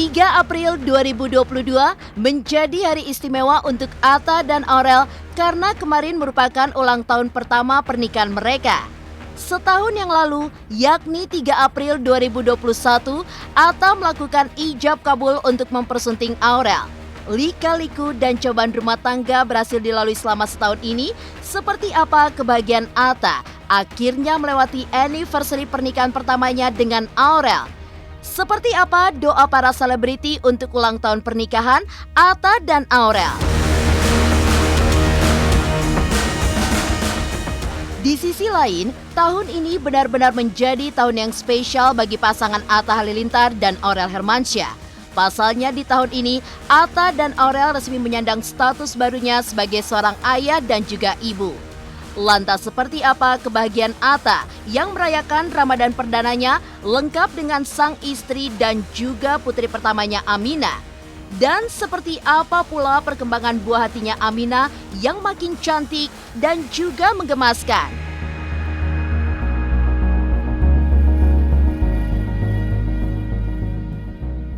3 April 2022 menjadi hari istimewa untuk Atta dan Aurel karena kemarin merupakan ulang tahun pertama pernikahan mereka. Setahun yang lalu, yakni 3 April 2021, Atta melakukan ijab kabul untuk mempersunting Aurel. Lika-liku dan cobaan rumah tangga berhasil dilalui selama setahun ini. Seperti apa kebahagiaan Atta akhirnya melewati anniversary pernikahan pertamanya dengan Aurel? Seperti apa doa para selebriti untuk ulang tahun pernikahan Atta dan Aurel? Di sisi lain, tahun ini benar-benar menjadi tahun yang spesial bagi pasangan Atta Halilintar dan Aurel Hermansyah. Pasalnya di tahun ini, Atta dan Aurel resmi menyandang status barunya sebagai seorang ayah dan juga ibu. Lantas seperti apa kebahagiaan Atta yang merayakan Ramadan perdananya lengkap dengan sang istri dan juga putri pertamanya Aminah? Dan seperti apa pula perkembangan buah hatinya Aminah yang makin cantik dan juga menggemaskan?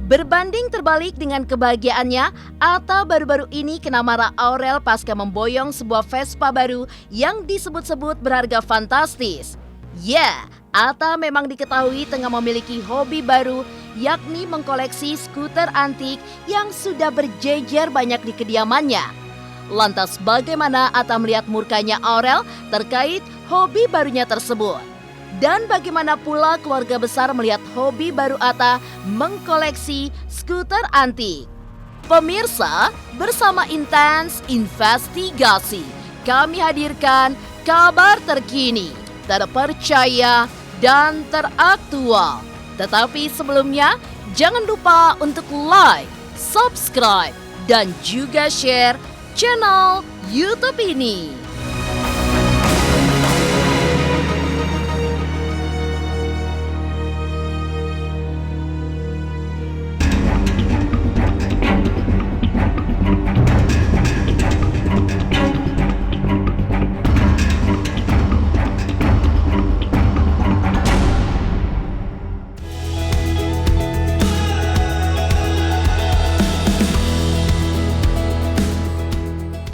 Berbanding terbalik dengan kebahagiaannya, Atta baru-baru ini kena marah Aurel pasca memboyong sebuah Vespa baru yang disebut-sebut berharga fantastis. Ya, Atta memang diketahui tengah memiliki hobi baru, yakni mengkoleksi skuter antik yang sudah berjejer banyak di kediamannya. Lantas bagaimana Atta melihat murkanya Aurel terkait hobi barunya tersebut? Dan bagaimana pula keluarga besar melihat hobi baru Atta mengkoleksi skuter antik? Pemirsa, bersama Intens Investigasi, kami hadirkan kabar terkini, terpercaya, dan teraktual. Tetapi sebelumnya, jangan lupa untuk like, subscribe, dan juga share channel YouTube ini.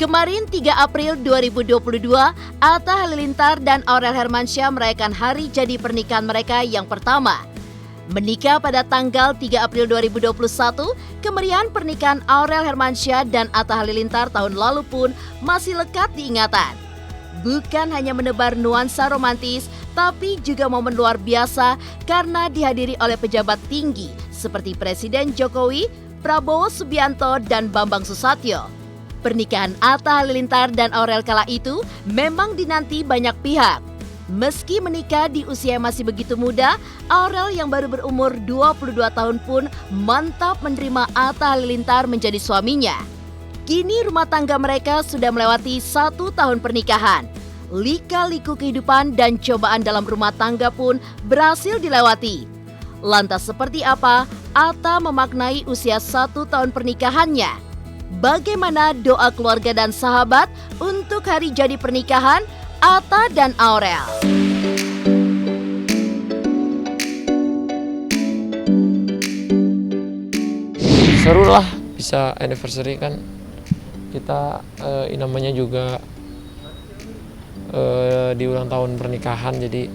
Kemarin 3 April 2022, Atta Halilintar dan Aurel Hermansyah merayakan hari jadi pernikahan mereka yang pertama. Menikah pada tanggal 3 April 2021, kemeriahan pernikahan Aurel Hermansyah dan Atta Halilintar tahun lalu pun masih lekat diingatan. Bukan hanya menebar nuansa romantis, tapi juga momen luar biasa karena dihadiri oleh pejabat tinggi seperti Presiden Jokowi, Prabowo Subianto, dan Bambang Susatyo. Pernikahan Atta Halilintar dan Aurel kala itu memang dinanti banyak pihak. Meski menikah di usia yang masih begitu muda, Aurel yang baru berumur 22 tahun pun mantap menerima Atta Halilintar menjadi suaminya. Kini rumah tangga mereka sudah melewati 1 tahun pernikahan. Lika-liku kehidupan dan cobaan dalam rumah tangga pun berhasil dilewati. Lantas seperti apa Atta memaknai usia 1 tahun pernikahannya? Bagaimana doa keluarga dan sahabat untuk hari jadi pernikahan Atta dan Aurel? Seru lah bisa anniversary kan. Kita namanya juga di ulang tahun pernikahan, jadi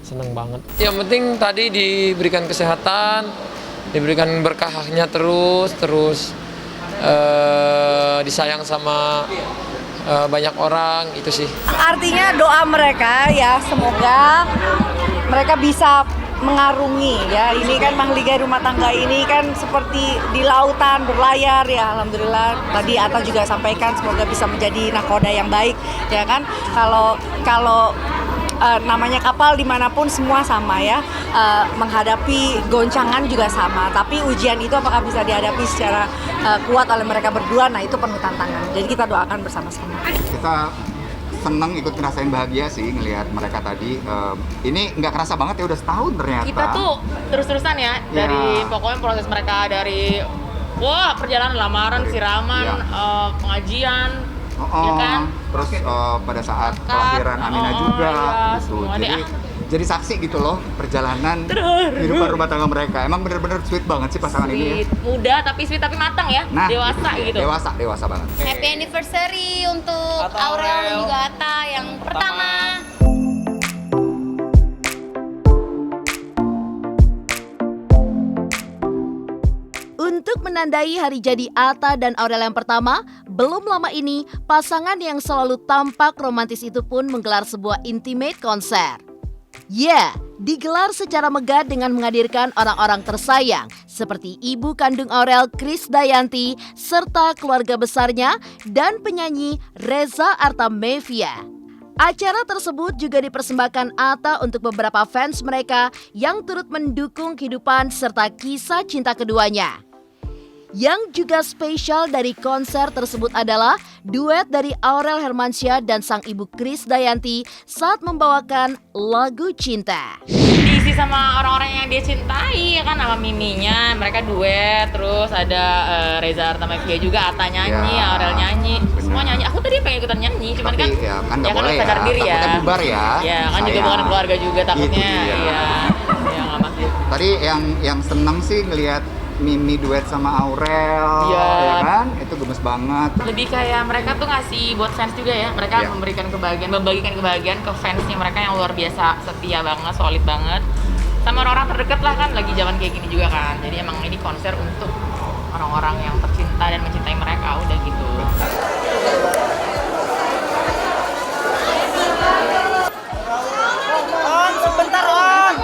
seneng banget. Yang penting tadi diberikan kesehatan, diberikan berkahnya terus disayang sama banyak orang, itu sih. Artinya doa mereka ya, semoga mereka bisa mengarungi ya. Ini kan mahligai rumah tangga ini kan seperti di lautan berlayar ya. Alhamdulillah tadi Atta juga sampaikan semoga bisa menjadi nakoda yang baik ya kan. Kalau namanya kapal dimanapun semua sama ya, menghadapi goncangan juga sama, tapi ujian itu apakah bisa dihadapi secara kuat oleh mereka berdua, nah itu penuh tantangan, jadi kita doakan bersama-sama. Kita seneng ikut ngerasain bahagia sih ngelihat mereka tadi. Ini nggak kerasa banget ya, udah setahun ternyata. Kita tuh terus-terusan ya, dari pokoknya proses mereka dari perjalanan lamaran, siraman, pengajian, ya kan? Terus pada saat kelahiran Aminah juga, ya, gitu. semua Jadi jadi saksi gitu loh perjalanan kehidupan rumah tangga mereka. Emang bener-bener sweet banget sih pasangan ini ya. Muda tapi sweet tapi matang ya. Nah, Dewasa itu dia. gitu. Dewasa banget. Happy anniversary untuk Aurel dan juga Atta yang pertama. Untuk menandai hari jadi Atta dan Aurel yang pertama, belum lama ini pasangan yang selalu tampak romantis itu pun menggelar sebuah intimate konser. Ya, digelar secara megah dengan menghadirkan orang-orang tersayang seperti ibu kandung Aurel, Krisdayanti, serta keluarga besarnya dan penyanyi Reza Artamevia. Acara tersebut juga dipersembahkan Atta untuk beberapa fans mereka yang turut mendukung kehidupan serta kisah cinta keduanya. Yang juga spesial dari konser tersebut adalah duet dari Aurel Hermansyah dan sang ibu Krisdayanti saat membawakan lagu cinta. Diisi sama orang-orang yang dia cintai ya kan, sama Miminya, mereka duet, terus ada Reza Artamevia juga, Atta nyanyi, Ya, Aurel nyanyi, bener. semua nyanyi. Aku tadi pengen ikutan nyanyi, cuman Tapi kan ya kan nggak boleh harus sadar ya, diri ya. takutnya bubar ya. Ya kan juga Sayang. bukan keluarga juga takutnya. Itu dia. Iya. Ya nggak masuk. Tadi yang seneng sih ngelihat Mimi duet sama Aurel, Iya. ya kan? Itu gemes banget. Lebih kayak mereka tuh ngasih buat fans juga ya. Mereka Iya. membagikan kebahagiaan ke fansnya mereka yang luar biasa, setia banget, solid banget. Sama orang-orang terdekat lah kan, lagi zaman kayak gini juga kan. Jadi emang ini konser untuk orang-orang yang tercinta dan mencintai mereka, udah gitu. Sebentar on.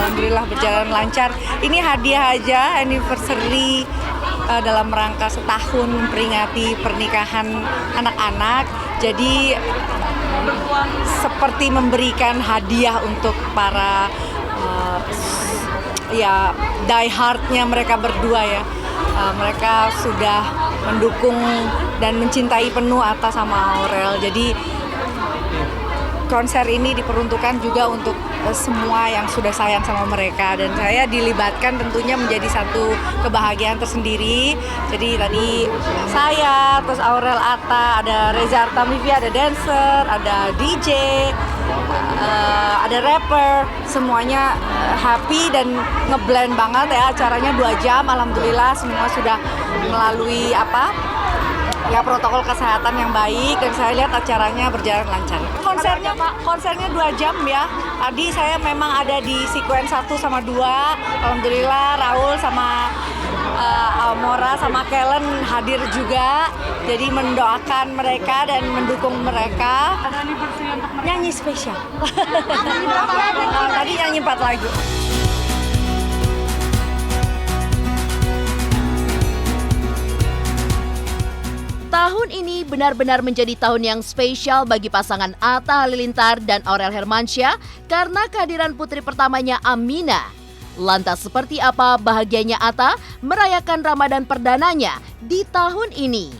Alhamdulillah berjalan lancar. Ini hadiah aja anniversary dalam rangka setahun memperingati pernikahan anak-anak. Jadi seperti memberikan hadiah untuk para ya die hardnya mereka berdua ya. Mereka sudah mendukung dan mencintai penuh Atta sama Aurel. Jadi konser ini diperuntukkan juga untuk semua yang sudah sayang sama mereka, dan saya dilibatkan tentunya menjadi satu kebahagiaan tersendiri. Jadi tadi saya, terus Aurel, Atta, ada Reza Artamevia, ada dancer, ada DJ, ada rapper, semuanya happy dan ngeblend banget ya. Acaranya 2 jam, alhamdulillah semua sudah melalui protokol kesehatan yang baik, dan saya lihat acaranya berjalan lancar. Konsernya 2 jam ya. Tadi saya memang ada di sequence 1 sama 2. Alhamdulillah Raul sama Almora sama Kellen hadir juga. Jadi mendoakan mereka dan mendukung mereka. Nyanyi spesial. Tadi nyanyi 4 lagu. Tahun ini benar-benar menjadi tahun yang spesial bagi pasangan Atta Halilintar dan Aurel Hermansyah karena kehadiran putri pertamanya Aminah. Lantas seperti apa bahagianya Atta merayakan Ramadan perdananya di tahun ini?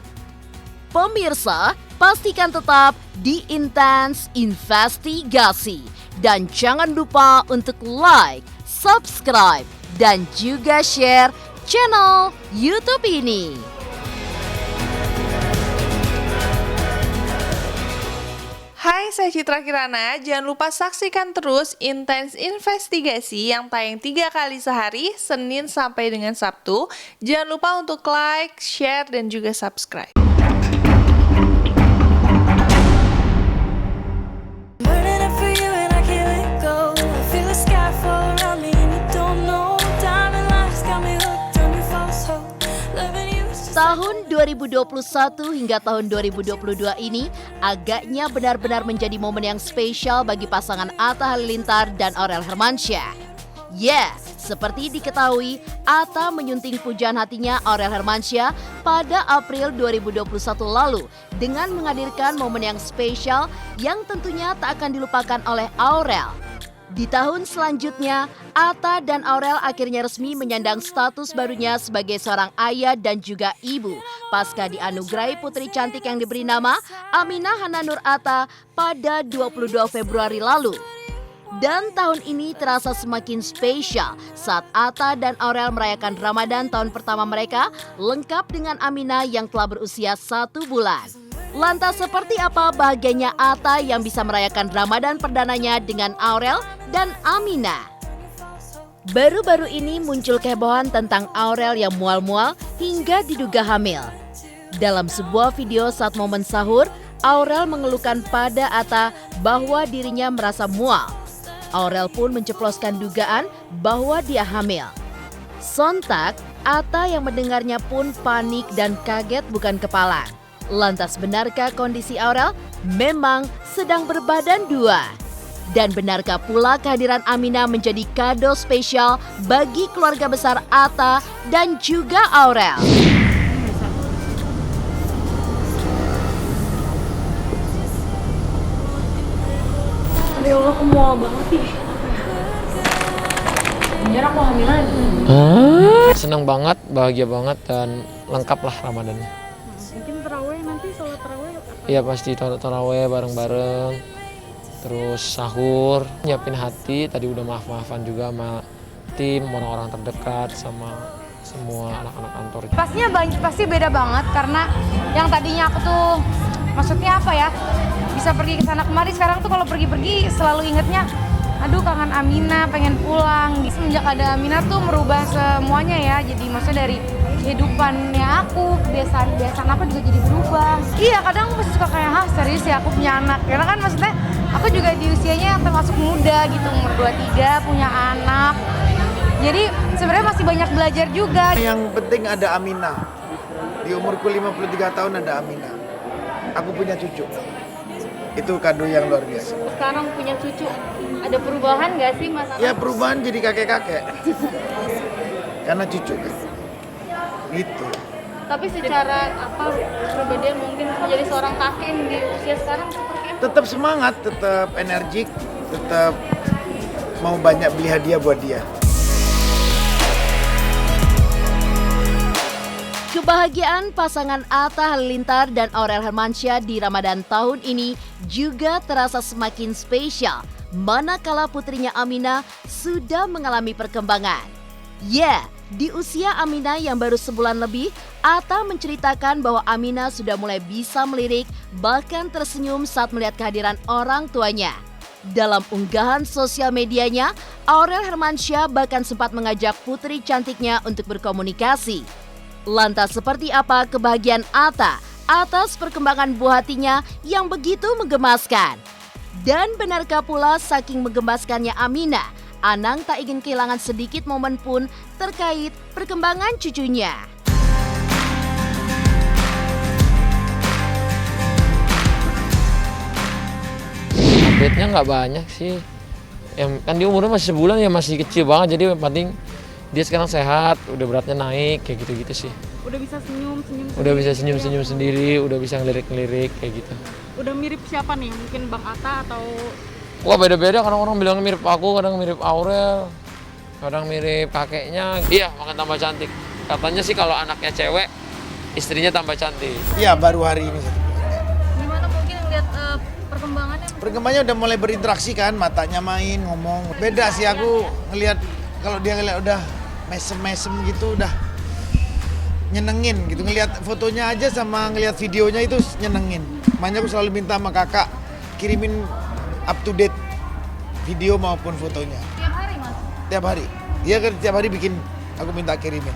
Pemirsa, pastikan tetap di Intense Investigasi. Dan jangan lupa untuk like, subscribe, dan juga share channel YouTube ini. Hai, saya Citra Kirana. Jangan lupa saksikan terus Intense Investigasi yang tayang 3 kali sehari, Senin sampai dengan Sabtu. Jangan lupa untuk like, share, dan juga subscribe. Tahun 2021 hingga tahun 2022 ini agaknya benar-benar menjadi momen yang spesial bagi pasangan Atta Halilintar dan Aurel Hermansyah. Ya, seperti diketahui, Atta menyunting pujaan hatinya Aurel Hermansyah pada April 2021 lalu dengan menghadirkan momen yang spesial yang tentunya tak akan dilupakan oleh Aurel. Di tahun selanjutnya, Atta dan Aurel akhirnya resmi menyandang status barunya sebagai seorang ayah dan juga ibu pasca dianugerahi putri cantik yang diberi nama Aminah Hana Nur Atta pada 22 Februari lalu. Dan tahun ini terasa semakin spesial saat Atta dan Aurel merayakan Ramadan tahun pertama mereka lengkap dengan Amina yang telah berusia 1 bulan. Lantas seperti apa bahagianya Atta yang bisa merayakan Ramadan perdananya dengan Aurel dan Amina? Baru-baru ini muncul kehebohan tentang Aurel yang mual-mual hingga diduga hamil. Dalam sebuah video saat momen sahur, Aurel mengeluhkan pada Atta bahwa dirinya merasa mual. Aurel pun menceploskan dugaan bahwa dia hamil. Sontak, Atta yang mendengarnya pun panik dan kaget bukan kepalang. Lantas benarkah kondisi Aurel memang sedang berbadan dua? Dan benarkah pula kehadiran Amina menjadi kado spesial bagi keluarga besar Atta dan juga Aurel? Ya Allah, aku mau banget sih. Bener aku hamil lagi. Senang banget, bahagia banget, dan lengkap lah Ramadannya. Mungkin terawih nanti, sholat terawih apa? Iya pasti taraweh bareng-bareng, terus sahur, nyiapin hati, tadi udah maaf-maafan juga sama tim, orang-orang terdekat, sama semua anak-anak kantor. Pasti beda banget karena yang tadinya aku tuh, maksudnya apa ya, bisa pergi ke sana kemari, sekarang tuh kalau pergi-pergi selalu ingetnya, aduh kangen Amina, pengen pulang. Semenjak ada Amina tuh merubah semuanya ya, jadi maksudnya dari kehidupannya aku, kebiasaan aku juga jadi berubah. Iya, kadang aku masih suka kayak, serius ya aku punya anak. Karena kan maksudnya aku juga di usianya yang termasuk muda gitu, umur 23, punya anak. Jadi sebenarnya masih banyak belajar juga. Yang penting ada Amina. Di umurku 53 tahun ada Amina. Aku punya cucu. Itu kado yang luar biasa. Sekarang punya cucu, ada perubahan nggak sih Mas? Ya perubahan jadi kakek-kakek. Karena cucu kan. Gitu. Tapi secara pribadian mungkin menjadi seorang kakek di usia sekarang seperti apa? Tetap semangat, tetap energik, tetap mau banyak beli hadiah buat dia. Kebahagiaan pasangan Atta Halilintar dan Aurel Hermansyah di Ramadan tahun ini juga terasa semakin spesial manakala putrinya Amina sudah mengalami perkembangan. Di usia Amina yang baru sebulan lebih, Atta menceritakan bahwa Amina sudah mulai bisa melirik bahkan tersenyum saat melihat kehadiran orang tuanya. Dalam unggahan sosial medianya, Aurel Hermansyah bahkan sempat mengajak putri cantiknya untuk berkomunikasi. Lantas seperti apa kebahagiaan Atta atas perkembangan buah hatinya yang begitu menggemaskan? Dan benarkah pula saking menggemaskannya Amina, Anang tak ingin kehilangan sedikit momen pun terkait perkembangan cucunya? Update-nya nggak banyak sih. Kan dia umurnya masih sebulan ya, masih kecil banget, jadi yang penting dia sekarang sehat, udah beratnya naik, kayak gitu-gitu sih. Udah bisa senyum-senyum Udah bisa senyum-senyum sendiri, udah bisa ngelirik-ngelirik, kayak gitu. Udah mirip siapa nih? Mungkin Bang Atta atau... Wah beda-beda, kadang orang bilang mirip aku, kadang mirip Aurel, kadang mirip kakeknya. Iya, makan tambah cantik. Katanya sih kalau anaknya cewek, istrinya tambah cantik. Iya, baru hari ini. Gimana mungkin ngeliat perkembangannya? Perkembangannya udah mulai berinteraksi kan, matanya main, ngomong. Beda sih aku ngelihat, kalau dia ngelihat udah mesem-mesem gitu, udah nyenengin gitu. Ngelihat fotonya aja sama ngelihat videonya itu nyenengin. Makanya aku selalu minta sama kakak kirimin up to date video maupun fotonya. Tiap hari Mas? Tiap hari. Dia kan tiap hari bikin, aku minta kirimin.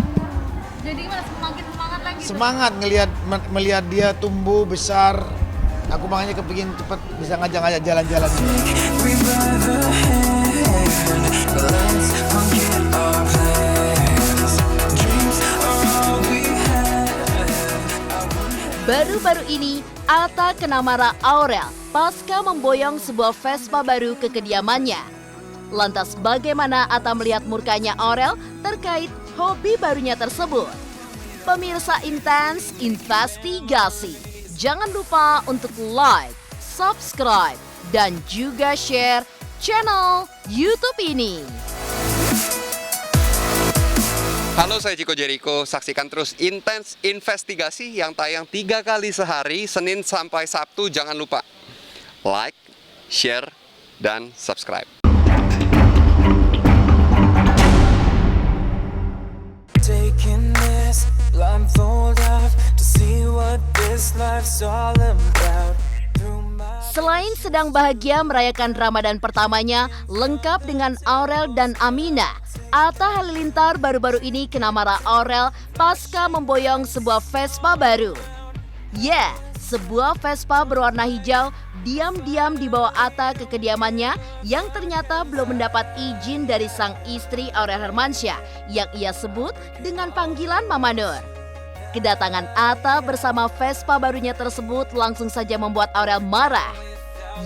Jadi Mas semakin semangat lagi? Semangat melihat dia tumbuh besar. Aku makanya kepingin cepet bisa ngajak-ngajak jalan-jalan. Baru-baru ini, Atta kena marah Aurel pasca memboyong sebuah Vespa baru ke kediamannya. Lantas bagaimana Atta melihat murkanya Aurel terkait hobi barunya tersebut? Pemirsa Intens Investigasi, jangan lupa untuk like, subscribe, dan juga share channel YouTube ini. Halo, saya Chico Jericho. Saksikan terus Intens Investigasi yang tayang 3 kali sehari, Senin sampai Sabtu. Jangan lupa like, share, dan subscribe. Selain sedang bahagia merayakan Ramadan pertamanya, lengkap dengan Aurel dan Amina, Atta Halilintar baru-baru ini kena marah Aurel pasca memboyong sebuah Vespa baru. Ya, sebuah Vespa berwarna hijau diam-diam dibawa Atta ke kediamannya yang ternyata belum mendapat izin dari sang istri Aurel Hermansyah yang ia sebut dengan panggilan Mama Nur. Kedatangan Atta bersama Vespa barunya tersebut langsung saja membuat Aurel marah.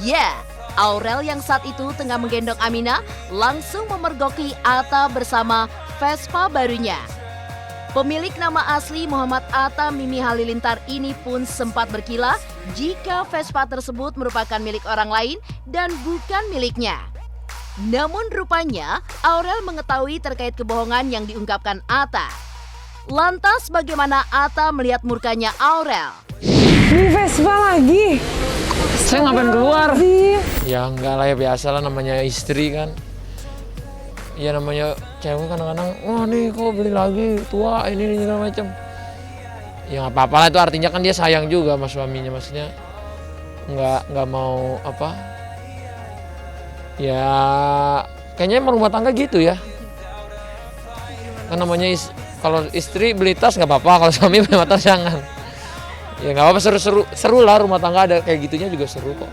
Ya, Aurel yang saat itu tengah menggendong Amina langsung memergoki Atta bersama Vespa barunya. Pemilik nama asli Muhammad Atta Mimi Halilintar ini pun sempat berkilah jika Vespa tersebut merupakan milik orang lain dan bukan miliknya. Namun rupanya Aurel mengetahui terkait kebohongan yang diungkapkan Atta. Lantas bagaimana Atta melihat murkanya Aurel? Ini Vespa lagi. Saya ngapain keluar? Ya enggak lah, ya biasa lah, namanya istri kan. Ya namanya cewek kadang-kadang, wah nih kok beli lagi, tua ini segala macam. Ya nggak apa-apa lah, itu artinya kan dia sayang juga sama suaminya, maksudnya nggak mau apa. Ya kayaknya emang rumah tangga gitu ya. Kan namanya kalau istri beli tas nggak apa-apa, kalau suami beli tas jangan. Ya nggak apa-apa, seru lah rumah tangga, ada kayak gitunya juga seru kok.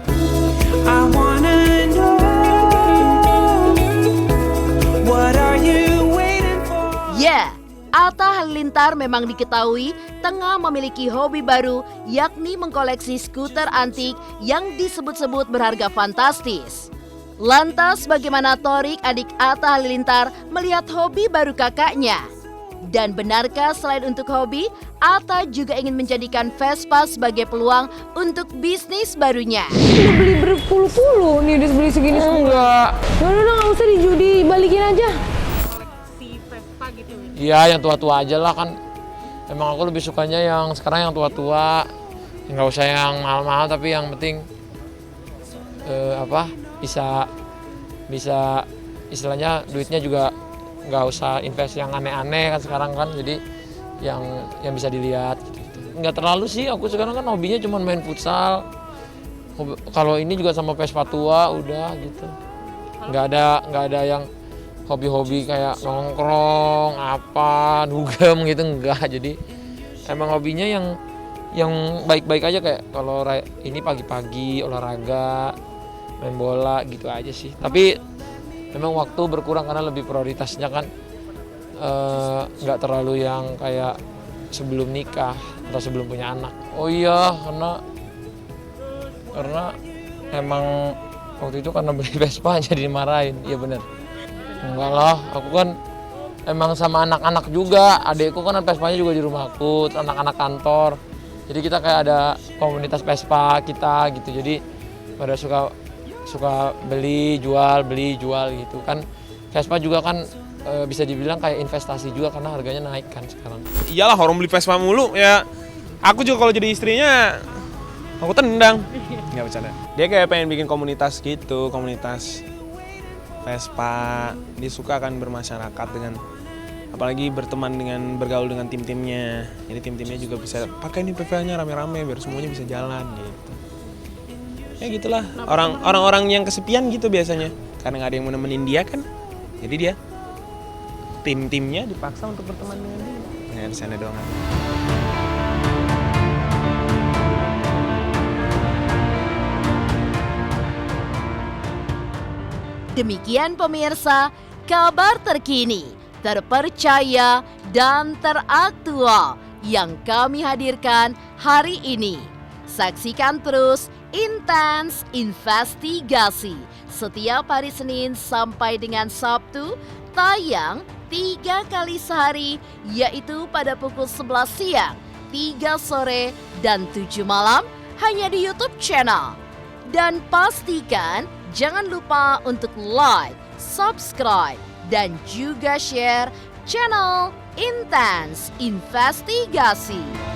Ya, Atta Halilintar memang diketahui tengah memiliki hobi baru, yakni mengkoleksi skuter antik yang disebut-sebut berharga fantastis. Lantas bagaimana Thorik, adik Atta Halilintar, melihat hobi baru kakaknya? Dan benarkah selain untuk hobi, Atta juga ingin menjadikan Vespa sebagai peluang untuk bisnis barunya? Udah beli berpuluh-puluh nih, udah beli segini semua. Enggak. Udah nggak usah dibalikin aja. Koleksi Vespa gitu. Iya, yang tua-tua aja lah kan. Emang aku lebih sukanya yang sekarang yang tua-tua. Nggak usah yang mahal-mahal, tapi yang penting bisa istilahnya duitnya juga nggak usah invest yang aneh-aneh kan sekarang kan, jadi yang bisa dilihat gitu. Nggak terlalu sih, aku sekarang kan hobinya cuma main futsal. Kalau ini juga sama Vespa tua udah gitu. Nggak ada yang hobi-hobi kayak nongkrong apa dugem gitu, enggak. Jadi emang hobinya yang baik-baik aja, kayak kalau ini pagi-pagi olahraga, main bola gitu aja sih. Tapi memang waktu berkurang karena lebih prioritasnya kan nggak terlalu yang kayak sebelum nikah atau sebelum punya anak. Oh iya, karena emang waktu itu karena beli Vespa jadi dimarahin. Iya bener. Enggak lah, aku kan emang sama anak-anak juga. Adekku kan Vespanya juga di rumahku, anak-anak kantor. Jadi kita kayak ada komunitas Vespa kita gitu. Jadi pada suka beli jual gitu kan. Vespa juga kan bisa dibilang kayak investasi juga karena harganya naik kan sekarang. Iyalah, orang beli Vespa mulu ya. Aku juga kalau jadi istrinya aku tendang. Nggak bercanda. Dia kayak pengen bikin komunitas gitu, komunitas Vespa. Dia suka kan bermasyarakat dengan, apalagi bergaul dengan tim-timnya. Jadi tim-timnya juga bisa pakai nih Vespa-nya rame-rame biar semuanya bisa jalan gitu. Ya gitulah, orang-orang yang kesepian gitu biasanya, karena nggak ada yang mau nemenin dia kan, jadi dia tim-timnya dipaksa untuk berteman dengan dia. Ya di sana doang. Demikian pemirsa, kabar terkini, terpercaya dan teraktual yang kami hadirkan hari ini. Saksikan terus Intens Investigasi setiap hari Senin sampai dengan Sabtu, tayang 3 kali sehari, yaitu pada pukul 11 siang, 3 sore, dan 7 malam hanya di YouTube channel. Dan pastikan jangan lupa untuk like, subscribe, dan juga share channel Intens Investigasi.